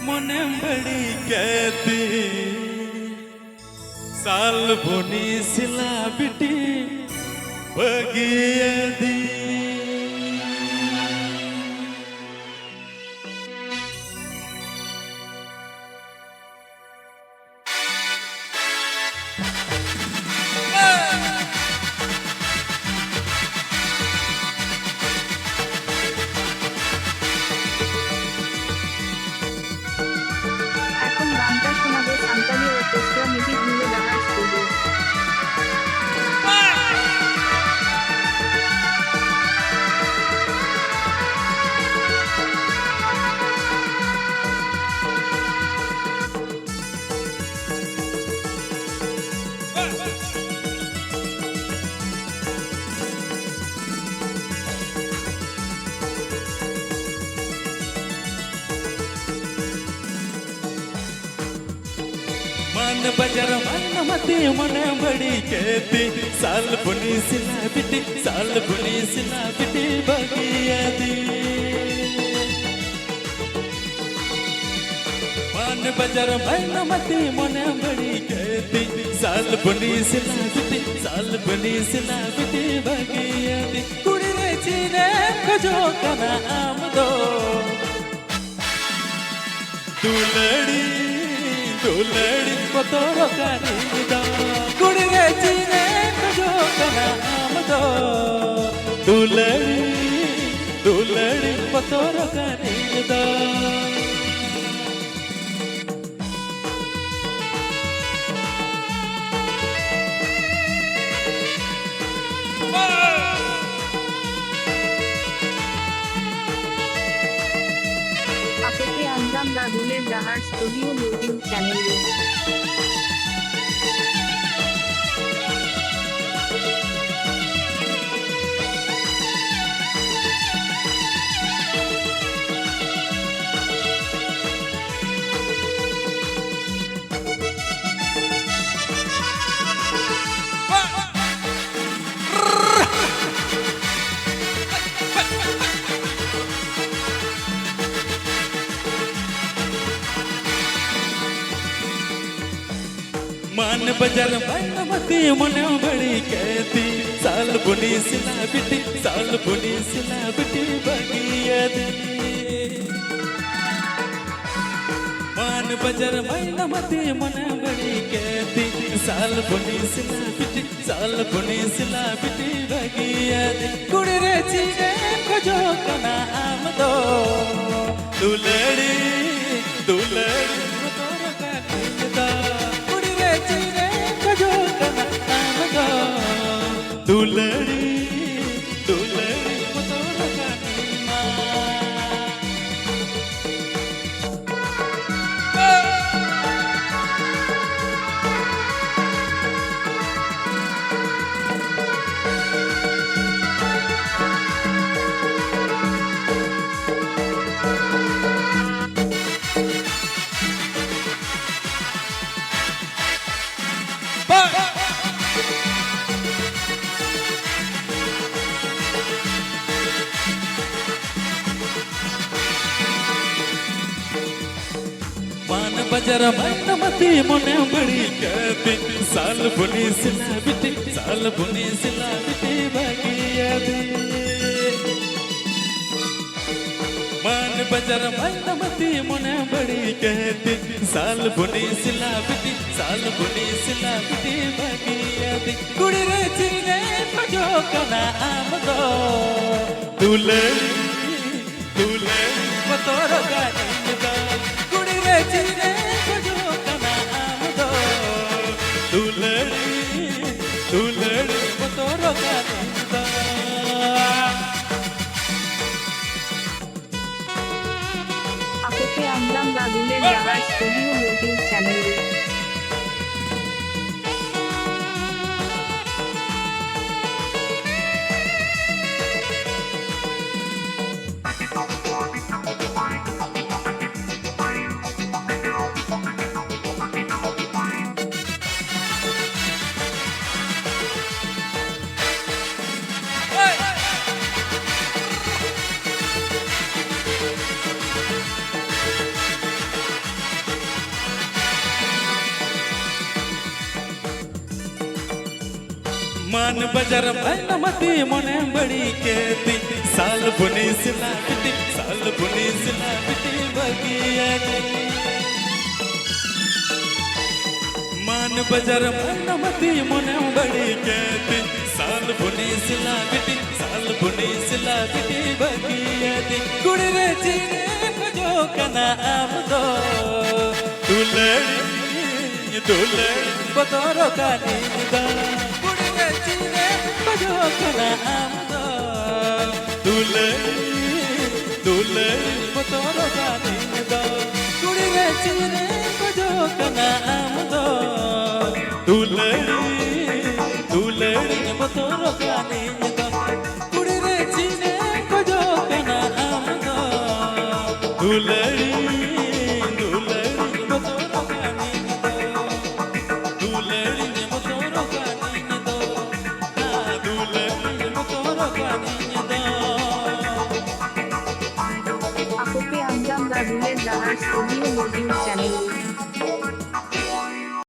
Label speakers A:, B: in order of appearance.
A: मने बड़ी कहती साल बोनी सिला बिटी बगिया दी
B: এখন গানটা শোনাবে সান্তালি অর্কেস্ট্রা মিটিং মিলে ডান্স স্টুডিও।
A: मन बजर मन मती मन बड़ी कहती साल बुनी सिला बिटी साल बुनी सिला बिटी बगिया दी मन बजर मन मती मन बड़ी कहती साल बुनी सिला बिटी साल बुनी सिला बिटी बगिया दी कुड़ी रे चीरे खजो कना आम दो दुलड़ी दुलड़ी को तोरो करी दो कुड़ी रे चीरे खजो कना आम दो दुलड़ी दुलड़ी को तोरो करी दो
B: আপনাকে আনলাম রাহুলের ডাহার স্টুডিও ইউটিউব চ্যানেলে। मन बजर मन मती मन बड़ी कहती साल बुनी सिला बिटी साल बुनी सिला बिटी बगिया दी मन बजर मन मती मन बड़ी कहती साल बुनी सिला बिटी साल बुनी सिला बिटी बगिया दी कुड़ी रे चीरे खजो कना आम दो दुलड़ी दुलड़ी तोरो कनी दो दुलड़ी दुलड़ी को तोरो कनी मन बजर मन मती मन बड़ी कहती साल बुनी सिला बिटी साल बुनी सिला बिटी बगिया दी मन बजर मन मती मन बड़ी कहती साल बुनी सिला बिटी साल बुनी सिला बिटी बगिया दी कुड़ी रे चीरे खजो कना आम दो दुलड़ी दुलड़ी को तोरो कनी दो कुड़ी रे चीरे खजो कना आम दो दुलड़ी दुलड़ी को तोरो कनी दो আপনাকে আনলাম রাহুলের ডাহার স্টুডিও ইউটিউব চ্যানেলে। मान बजार मैन मती मने बड़ी कहती साल बुनी सिला बिटी साल बुनी सिला बिटी बगिया दी मान बजार मैन मती मने बड़ी कहती साल बुनी सिला बिटी साल बुनी सिला बिटी बगिया दी कुड़ी रे चीने जो कना आम दो दुलड़ी बतौरो का नींदा कुड़ी रे चीने जो कना आम दो दुलड़ी बतौरो का नींदा कुड़ी रे चीने जो कना आम दो दुलड़ी बतौरो का नींदा कुड़ी रे चीने जो कना आम दो दुलड़ी बतौरो का नींदा दुलड़ी बतौरो का नींदा दुलड़ी बतौरो का नींदा
C: Apope Anjam Gaduler Dahar Studio Module Channel